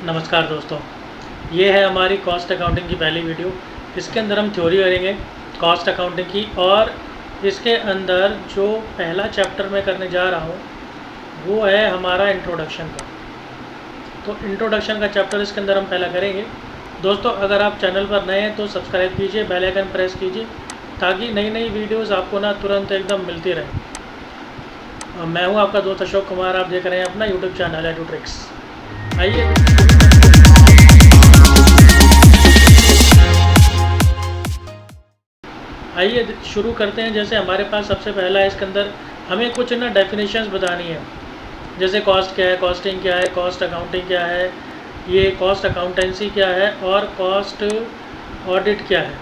नमस्कार दोस्तों, ये है हमारी कॉस्ट अकाउंटिंग की पहली वीडियो। इसके अंदर हम थ्योरी करेंगे कॉस्ट अकाउंटिंग की, और इसके अंदर जो पहला चैप्टर मैं करने जा रहा हूँ वो है हमारा इंट्रोडक्शन का। तो इंट्रोडक्शन का चैप्टर इसके अंदर हम पहला करेंगे। दोस्तों, अगर आप चैनल पर नए हैं तो सब्सक्राइब कीजिए, बेल आइकन प्रेस कीजिए ताकि नई नई वीडियोज़ आपको ना तुरंत एकदम मिलती रहे। मैं हूँ आपका दोस्त अशोक कुमार, आप देख रहे हैं अपना यूट्यूब चैनल एडुट्रिक्स। आइए शुरू करते हैं। जैसे हमारे पास सबसे पहला है, इसके अंदर हमें कुछ ना डेफिनेशंस बतानी है। जैसे कॉस्ट क्या है, कॉस्टिंग क्या है, कॉस्ट अकाउंटिंग क्या है, ये कॉस्ट अकाउंटेंसी क्या है और कॉस्ट ऑडिट क्या है।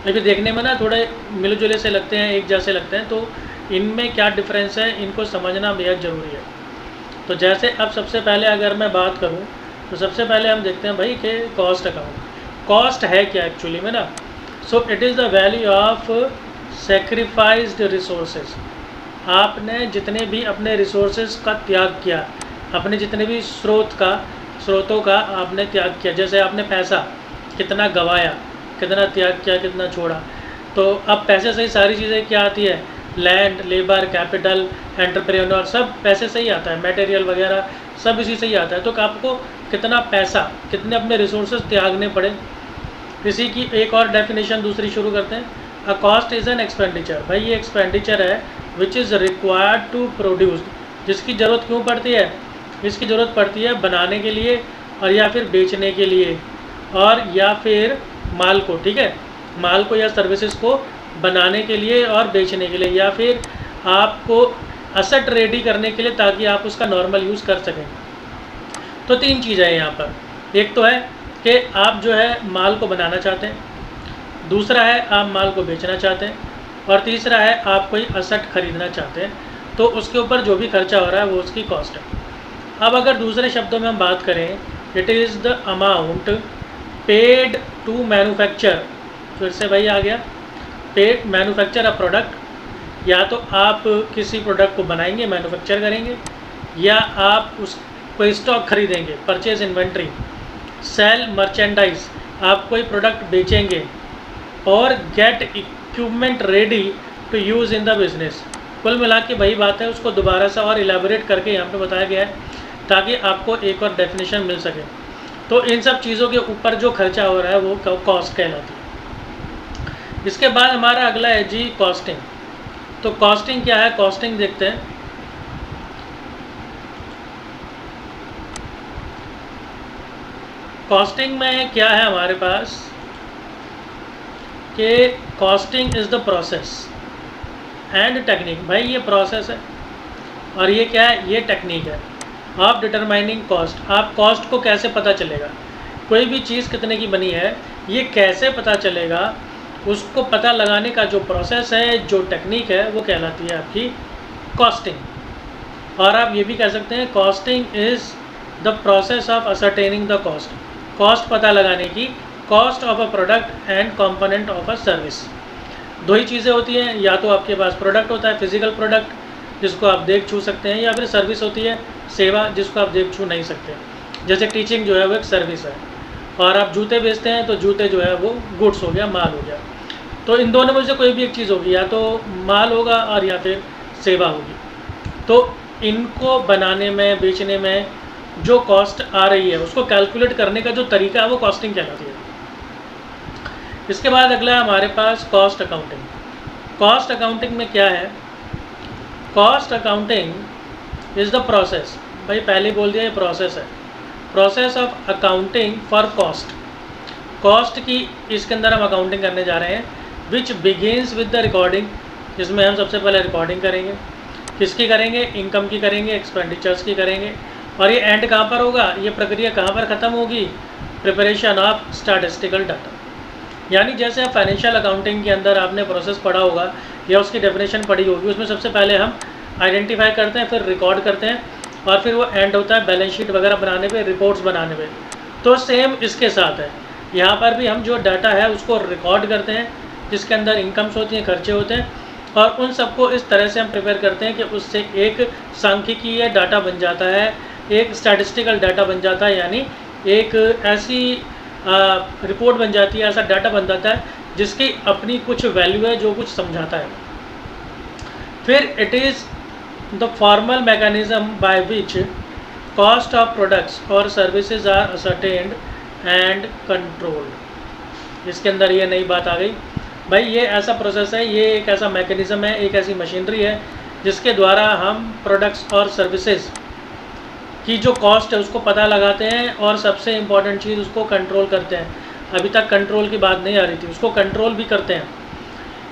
लेकिन देखने में ना थोड़े मिलजुले से लगते हैं, एक जैसे लगते हैं, तो इनमें क्या डिफरेंस है इनको समझना बेहद ज़रूरी है। तो जैसे अब सबसे पहले अगर मैं बात करूं तो सबसे पहले हम देखते हैं भाई कि कॉस्ट अकाउंट कॉस्ट है क्या एक्चुअली में ना। So it is the value of sacrificed resources. आपने जितने भी अपने रिसोर्सेज का त्याग किया, अपने जितने भी स्रोतों का आपने त्याग किया। जैसे आपने पैसा कितना गवाया, कितना त्याग किया, कितना छोड़ा। तो अब पैसे से ही सारी चीज़ें क्या आती है, लैंड, लेबर, कैपिटल, एंटरप्रेन्योर, सब पैसे से ही आता है, मटेरियल वगैरह सब इसी से ही आता है। तो आपको कितना पैसा, कितने अपने रिसोर्सेज त्यागने पड़े। इसी की एक और डेफिनेशन दूसरी शुरू करते हैं। A cost is an expenditure. भाई ये एक्सपेंडिचर है which is required to produce, जिसकी ज़रूरत क्यों पड़ती है, इसकी ज़रूरत पड़ती है बनाने के लिए और या फिर बेचने के लिए, और या फिर माल को, ठीक है, माल को या सर्विसेज को बनाने के लिए और बेचने के लिए, या फिर आपको असेट रेडी करने के लिए ताकि आप उसका नॉर्मल यूज़ कर सकें। तो तीन चीज़ें हैं यहाँ पर। एक तो है कि आप जो है माल को बनाना चाहते हैं, दूसरा है आप माल को बेचना चाहते हैं, और तीसरा है आप कोई असेट खरीदना चाहते हैं। तो उसके ऊपर जो भी खर्चा हो रहा है वो उसकी कॉस्ट है। अब अगर दूसरे शब्दों में हम बात करें, it is the amount paid to manufacture. फिर से भाई आ गया, पेड मैन्युफैक्चर अ प्रोडक्ट। या तो आप किसी प्रोडक्ट को बनाएंगे, मैन्युफैक्चर करेंगे, या आप उस कोई स्टॉक खरीदेंगे, परचेज इन्वेंट्री, सेल मर्चेंडाइज, आप कोई प्रोडक्ट बेचेंगे, और get equipment ready to use in the business. कुल मिला के वही बात है, उसको दोबारा से और इलेबोरेट करके यहाँ पे बताया गया है ताकि आपको एक और डेफिनेशन मिल सके। तो इन सब चीज़ों के ऊपर जो खर्चा हो रहा है वो कॉस्ट कहलाती है। इसके बाद हमारा अगला है जी कॉस्टिंग। तो कॉस्टिंग क्या है, कॉस्टिंग देखते हैं। कॉस्टिंग में क्या है हमारे पास कि costing is the process and technique. भाई ये प्रोसेस है और ये क्या है, ये टेक्निक है ऑफ डिटरमाइनिंग कॉस्ट। आप कॉस्ट को कैसे पता चलेगा, कोई भी चीज़ कितने की बनी है ये कैसे पता चलेगा, उसको पता लगाने का जो प्रोसेस है, जो टेक्निक है, वो कहलाती है आपकी कॉस्टिंग। और आप ये भी कह सकते हैं costing is the process of ascertaining the cost. Cost पता लगाने की, cost of a product and component of a service. दो ही चीज़ें होती हैं, या तो आपके पास प्रोडक्ट होता है, फिजिकल प्रोडक्ट जिसको आप देख छू सकते हैं, या फिर सर्विस होती है, सेवा, जिसको आप देख छू नहीं सकते। जैसे टीचिंग जो है वो एक सर्विस है, और आप जूते बेचते हैं तो जूते जो है वो गुड्स हो गया, माल हो गया। तो इन दोनों में से कोई भी एक चीज़ होगी, या तो माल होगा और या फिर सेवा होगी। तो इनको बनाने में, बेचने में जो कॉस्ट आ रही है उसको कैलकुलेट करने का जो तरीका है वो कॉस्टिंग कहलाती है। इसके बाद अगला हमारे पास कॉस्ट अकाउंटिंग। कॉस्ट अकाउंटिंग में क्या है, cost accounting is the process. भाई पहले बोल दिया ये प्रोसेस है, process of accounting for cost. Cost की इसके अंदर हम अकाउंटिंग करने जा रहे हैं, विच बिगिनस विद द रिकॉर्डिंग। जिसमें हम सबसे पहले रिकॉर्डिंग करेंगे, किसकी करेंगे, इनकम की करेंगे, एक्सपेंडिचर्स की करेंगे। और ये एंड कहाँ पर होगा, ये प्रक्रिया कहाँ पर ख़त्म होगी, प्रिपरेशन ऑफ स्टैटिस्टिकल डाटा। यानी जैसे आप फाइनेंशियल अकाउंटिंग के अंदर आपने प्रोसेस पढ़ा होगा या उसकी डेफिनेशन पढ़ी होगी, उसमें सबसे पहले हम आइडेंटिफाई करते हैं, फिर रिकॉर्ड करते हैं, और फिर वो एंड होता है बैलेंस शीट वगैरह बनाने पे, रिपोर्ट्स बनाने पे। तो सेम इसके साथ है, यहाँ पर भी हम जो डाटा है उसको रिकॉर्ड करते हैं, जिसके अंदर इनकम्स होती हैं, खर्चे होते हैं, और उन सबको इस तरह से हम प्रिपेयर करते हैं कि उससे एक सांख्यिकीय डाटा बन जाता है, एक स्टैटिस्टिकल डाटा बन जाता है, यानी एक ऐसी रिपोर्ट बन जाती है, ऐसा डाटा बन जाता है जिसकी अपनी कुछ वैल्यू है, जो कुछ समझाता है। फिर it is the formal mechanism by which cost of products और services are ascertained and controlled. इसके अंदर ये नई बात आ गई भाई, ये ऐसा प्रोसेस है, ये एक ऐसा मैकेनिज्म है, एक ऐसी मशीनरी है जिसके द्वारा हम प्रोडक्ट्स और सर्विसेज की जो कॉस्ट है उसको पता लगाते हैं और सबसे इम्पॉर्टेंट चीज़ उसको कंट्रोल करते हैं। अभी तक कंट्रोल की बात नहीं आ रही थी, उसको कंट्रोल भी करते हैं।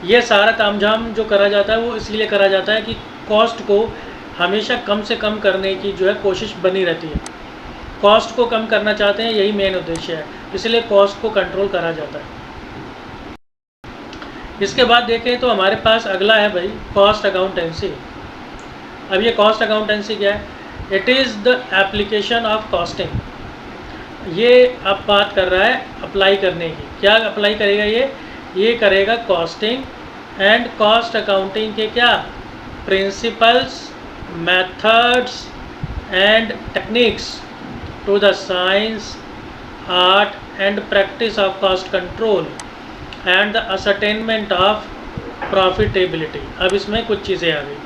ये सारा तामझाम जो करा जाता है वो इसलिए करा जाता है कि कॉस्ट को हमेशा कम से कम करने की जो है कोशिश बनी रहती है। कॉस्ट को कम करना चाहते हैं, यही मेन उद्देश्य है, इसलिए कॉस्ट को कंट्रोल करा जाता है। इसके बाद देखें तो हमारे पास अगला है भाई कॉस्ट अकाउंटेंसी। अब ये कॉस्ट अकाउंटेंसी क्या है? It is the application of costing. ये अब बात कर रहा है अप्लाई करने की। क्या अप्लाई करेगा ये करेगा कॉस्टिंग एंड कॉस्ट अकाउंटिंग के क्या principles, methods and techniques to the science, art and practice of cost control and the ascertainment of profitability. अब इसमें कुछ चीज़ें आ गई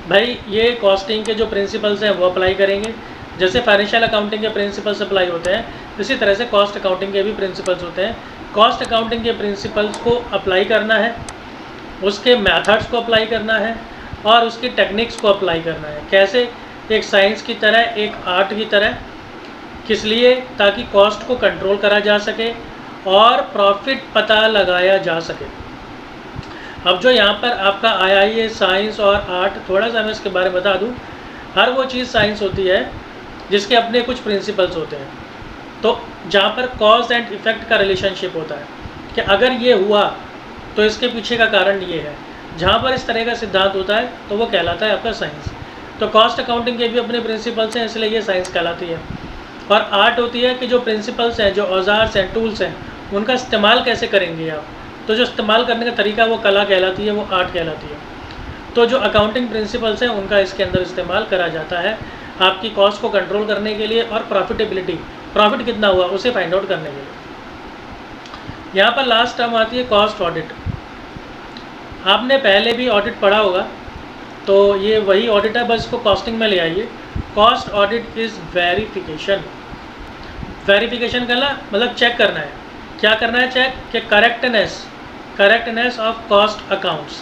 भाई। ये कॉस्टिंग के जो प्रिंसिपल्स हैं वो अप्लाई करेंगे, जैसे फाइनेंशियल अकाउंटिंग के प्रिंसिपल्स अप्लाई होते हैं, इसी तरह से कॉस्ट अकाउंटिंग के भी प्रिंसिपल्स होते हैं। कॉस्ट अकाउंटिंग के प्रिंसिपल्स को अप्लाई करना है, उसके मेथड्स को अप्लाई करना है और उसकी टेक्निक्स को अप्लाई करना है। कैसे? एक साइंस की तरह, एक आर्ट की तरह। किस लिए? ताकि कॉस्ट को कंट्रोल करा जा सके और प्रॉफिट पता लगाया जा सके। अब जो यहाँ पर आपका आया ये साइंस और आर्ट, थोड़ा सा मैं इसके बारे में बता दूँ। हर वो चीज़ साइंस होती है जिसके अपने कुछ प्रिंसिपल्स होते हैं। तो जहाँ पर कॉज एंड इफ़ेक्ट का रिलेशनशिप होता है कि अगर ये हुआ तो इसके पीछे का कारण ये है, जहाँ पर इस तरह का सिद्धांत होता है तो वो कहलाता है आपका साइंस। तो कॉस्ट अकाउंटिंग के भी अपने प्रिंसिपल्स हैं, इसलिए ये साइंस कहलाती है। और आर्ट होती है कि जो प्रिंसिपल्स हैं, जो औजार्स हैं, टूल्स हैं, उनका इस्तेमाल कैसे करेंगे आप। तो जो इस्तेमाल करने का तरीका वो कला कहलाती है, वो आर्ट कहलाती है। तो जो अकाउंटिंग प्रिंसिपल्स हैं उनका इसके अंदर इस्तेमाल करा जाता है आपकी कॉस्ट को कंट्रोल करने के लिए और प्रॉफिटेबिलिटी, प्रॉफिट कितना हुआ उसे फाइंड आउट करने के लिए। यहाँ पर लास्ट टर्म आती है कॉस्ट ऑडिट। आपने पहले भी ऑडिट पढ़ा होगा, तो ये वही ऑडिट है, बस इसको कॉस्टिंग में ले आइए। Cost audit is verification. Verification करना मतलब चेक करना है। क्या करना है? चेक कि करेक्टनेस ऑफ कॉस्ट अकाउंट्स।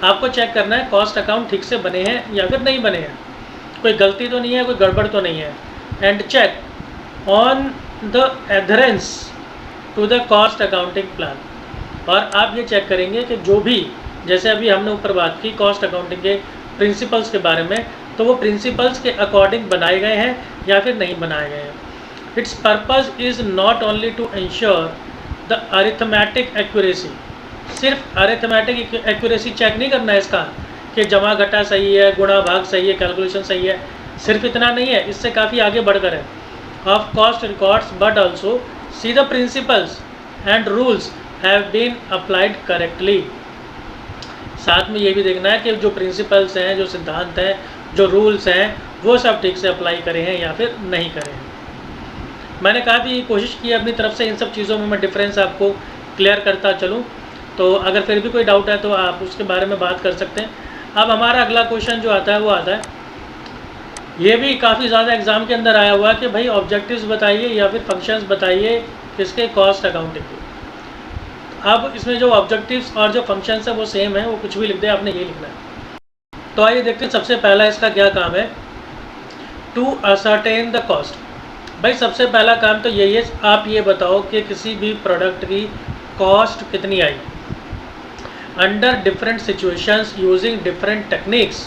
आपको चेक करना है कॉस्ट अकाउंट ठीक से बने हैं या फिर नहीं बने हैं, कोई गलती तो नहीं है, कोई गड़बड़ तो नहीं है। And check on the adherence to the cost accounting plan. और आप ये चेक करेंगे कि जो भी, जैसे अभी हमने ऊपर बात की कॉस्ट अकाउंटिंग के प्रिंसिपल्स के बारे में, तो वो प्रिंसिपल्स के अकॉर्डिंग बनाए गए हैं या फिर नहीं बनाए गए हैं। Its purpose is not only to ensure the arithmetic accuracy. सिर्फ अरिथमेटिक एक्यूरेसी चेक नहीं करना है इसका कि जमा घटा सही है, गुणा भाग सही है, कैलकुलेशन सही है, सिर्फ इतना नहीं है, इससे काफ़ी आगे बढ़कर है of cost records, but also see the principles and rules have been applied correctly. साथ में ये भी देखना है कि जो प्रिंसिपल्स हैं, जो सिद्धांत हैं, जो रूल्स हैं, वो सब ठीक से अप्लाई करे हैं या फिर नहीं करे हैं। मैंने काफ़ी कोशिश की अपनी तरफ से इन सब चीज़ों में मैं डिफरेंस आपको क्लियर करता चलूँ। तो अगर फिर भी कोई डाउट है तो आप उसके बारे में बात कर सकते हैं। अब हमारा अगला क्वेश्चन जो आता है वो आता है, ये भी काफ़ी ज़्यादा एग्ज़ाम के अंदर आया हुआ है कि भाई ऑब्जेक्टिव्स बताइए या फिर फंक्शंस बताइए किसके, कॉस्ट अकाउंटिंग के। अब इसमें जो ऑब्जेक्टिव्स और जो फंक्शंस है वो सेम है, वो कुछ भी लिख दे, आपने ये लिखना है। तो आइए देखते हैं सबसे पहला इसका क्या काम है, टू असर्टेन द कॉस्ट। भाई सबसे पहला काम तो यही है, आप ये बताओ कि किसी भी प्रोडक्ट की कॉस्ट कितनी आई under different situations using different techniques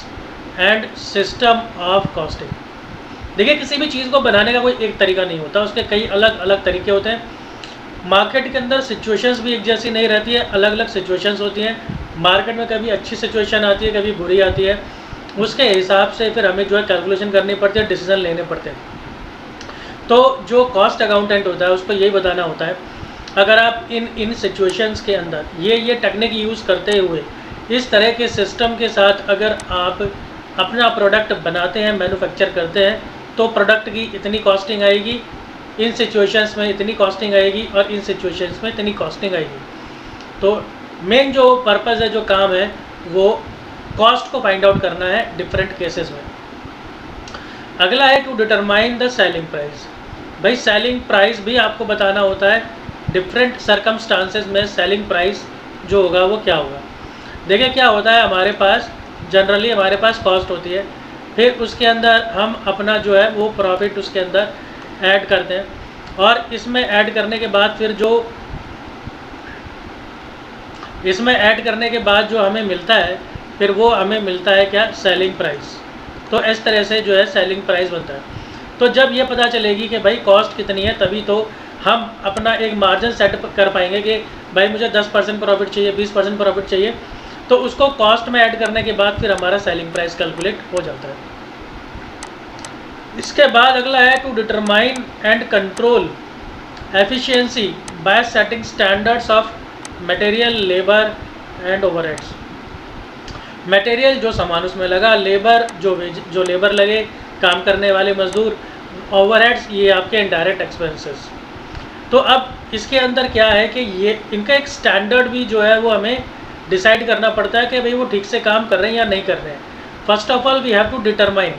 and system of costing. देखिए किसी भी चीज़ को बनाने का कोई एक तरीका नहीं होता, उसके कई अलग अलग तरीके होते हैं। मार्केट के अंदर सिचुएशंस भी एक जैसी नहीं रहती है, अलग अलग सिचुएशंस होती हैं। मार्केट में कभी अच्छी सिचुएशन आती है, कभी बुरी आती है, उसके हिसाब से फिर हमें जो है कैलकुलेशन करनी पड़ती है, डिसीजन लेने पड़ते हैं। तो जो कॉस्ट अकाउंटेंट होता है उसको यही बताना होता है, अगर आप इन सिचुएशंस के अंदर ये टेक्निक यूज़ करते हुए इस तरह के सिस्टम के साथ अगर आप अपना प्रोडक्ट बनाते हैं, मैन्युफैक्चर करते हैं, तो प्रोडक्ट की इतनी कॉस्टिंग आएगी, इन सिचुएशंस में इतनी कॉस्टिंग आएगी और इन सिचुएशंस में इतनी कॉस्टिंग आएगी। तो मेन जो पर्पज़ है, जो काम है, वो कॉस्ट को फाइंड आउट करना है डिफरेंट केसेस में। अगला है to determine the selling price. भाई सेलिंग प्राइस भी आपको बताना होता है, डिफरेंट सर्कमस्टांसेस में सेलिंग प्राइस जो होगा वो क्या होगा। देखिए क्या होता है, हमारे पास जनरली हमारे पास कॉस्ट होती है, फिर उसके अंदर हम अपना जो है वो प्रॉफिट उसके अंदर ऐड करते हैं, और इसमें ऐड करने के बाद फिर जो हमें मिलता है, फिर वो हमें मिलता है क्या, सेलिंग प्राइस। तो इस तरह से जो है सेलिंग प्राइस बनता है। तो जब ये पता चलेगी कि भाई कॉस्ट कितनी है, तभी तो हम अपना एक मार्जिन सेट कर पाएंगे कि भाई मुझे 10% प्रॉफिट चाहिए, 20% प्रॉफिट चाहिए, तो उसको कॉस्ट में ऐड करने के बाद फिर हमारा सेलिंग प्राइस कैलकुलेट हो जाता है। इसके बाद अगला है to determine and control efficiency by setting standards of material, labour and overheads. Material जो सामान उसमें लगा, लेबर जो लेबर लगे, काम करने वाले मजदूर, ओवरहेड्स ये आपके इनडायरेक्ट एक्सपेंसेस। तो अब इसके अंदर क्या है कि ये इनका एक स्टैंडर्ड भी जो है वो हमें डिसाइड करना पड़ता है कि भाई वो ठीक से काम कर रहे हैं या नहीं कर रहे हैं। First of all we have to determine,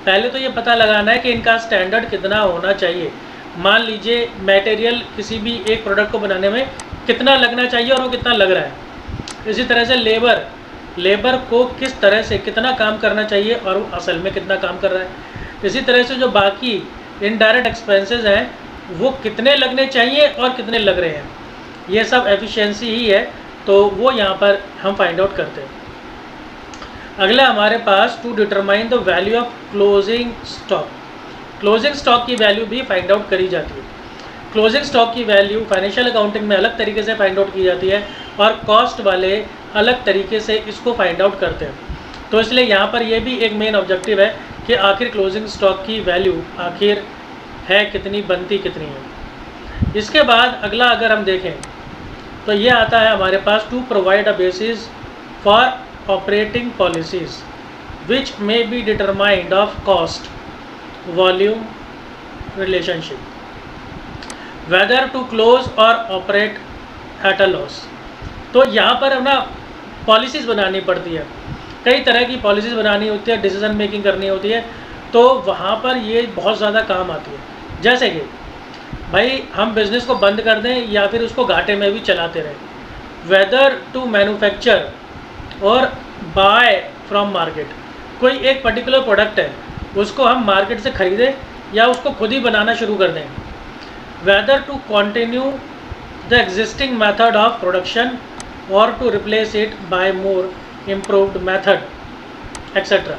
पहले तो ये पता लगाना है कि इनका स्टैंडर्ड कितना होना चाहिए। मान लीजिए मटेरियल किसी भी एक प्रोडक्ट को बनाने में कितना लगना चाहिए और वो कितना लग रहा है। इसी तरह से लेबर को किस तरह से कितना काम करना चाहिए और वो असल में कितना काम कर रहा है। इसी तरह से जो बाकी इनडायरेक्ट एक्सपेंसेस हैं वो कितने लगने चाहिए और कितने लग रहे हैं, ये सब एफिशिएंसी ही है, तो वो यहाँ पर हम फाइंड आउट करते हैं। अगला हमारे पास to determine the value of closing stock. Closing stock की वैल्यू भी फाइंड आउट करी जाती है। क्लोजिंग स्टॉक की वैल्यू फाइनेंशियल अकाउंटिंग में अलग तरीके से फाइंड आउट की जाती है और कॉस्ट वाले अलग तरीके से इसको फाइंड आउट करते हैं। तो इसलिए यहाँ पर ये भी एक मेन ऑब्जेक्टिव है कि आखिर क्लोजिंग स्टॉक की वैल्यू आखिर है कितनी, बनती कितनी है। इसके बाद अगला अगर हम देखें तो ये आता है हमारे पास to provide a basis for operating policies which may be determined of cost volume relationship whether to close or operate at a loss. तो यहाँ पर हम ना पॉलिसीज़ बनानी पड़ती है, कई तरह की पॉलिसीज़ बनानी होती है, डिसीजन मेकिंग करनी होती है, तो वहाँ पर ये बहुत ज़्यादा काम आती है। जैसे कि भाई हम बिज़नेस को बंद कर दें या फिर उसको घाटे में भी चलाते रहें, वेदर टू मैन्युफैक्चर और बाय फ्रॉम मार्केट। कोई एक पर्टिकुलर प्रोडक्ट है, उसको हम मार्केट से ख़रीदें या उसको खुद ही बनाना शुरू कर दें, whether to continue the existing method of production और to replace it by more improved method etcetera.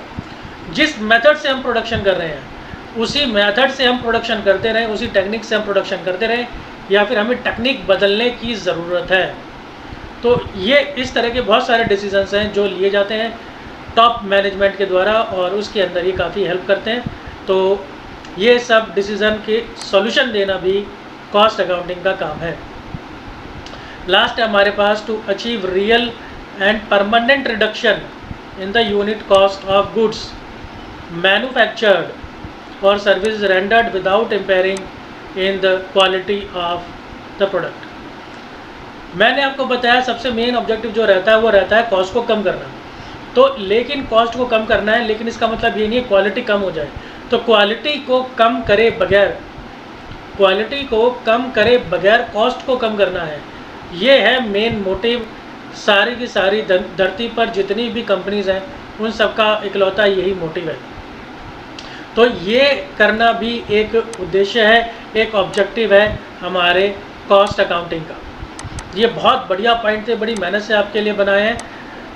जिस मेथड से हम प्रोडक्शन कर रहे हैं उसी मेथड से हम प्रोडक्शन करते रहें, उसी टेक्निक से हम प्रोडक्शन करते रहें, या फिर हमें टेक्निक बदलने की ज़रूरत है। तो ये इस तरह के बहुत सारे डिसीजंस हैं जो लिए जाते हैं टॉप मैनेजमेंट के द्वारा और उसके अंदर ये काफ़ी हेल्प करते हैं। तो ये सब डिसीज़न के सॉल्यूशन देना भी कॉस्ट अकाउंटिंग का काम है। लास्ट है हमारे पास to achieve real and permanent reduction in the unit cost of goods manufactured और service rendered without impairing in the quality of the product. मैंने आपको बताया सबसे मेन ऑब्जेक्टिव जो रहता है वो रहता है कॉस्ट को कम करना। तो लेकिन कॉस्ट को कम करना है, लेकिन इसका मतलब ये नहीं है क्वालिटी कम हो जाए। तो क्वालिटी को कम करे बगैर कॉस्ट को कम करना है, ये है मेन मोटिव। सारी की सारी धरती पर जितनी भी कंपनीज हैं उन सबका इकलौता यही मोटिव है। तो ये करना भी एक उद्देश्य है, एक ऑब्जेक्टिव है हमारे कॉस्ट अकाउंटिंग का। ये बहुत बढ़िया पॉइंट थे, बड़ी मेहनत से आपके लिए बनाए हैं,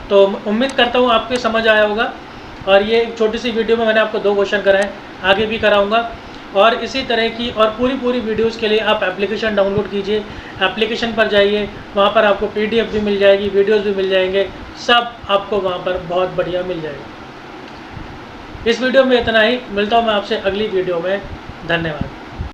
तो उम्मीद करता हूँ आपको समझ आया होगा। और ये एक छोटी सी वीडियो में मैंने आपको 2 क्वेश्चन कराए, आगे भी कराऊंगा। और इसी तरह की और पूरी वीडियोस के लिए आप एप्लीकेशन डाउनलोड कीजिए, एप्लीकेशन पर जाइए, वहाँ पर आपको PDF भी मिल जाएगी, वीडियोस भी मिल जाएंगे, सब आपको वहाँ पर बहुत बढ़िया मिल जाएगा। इस वीडियो में इतना ही, मिलता हूँ मैं आपसे अगली वीडियो में। धन्यवाद।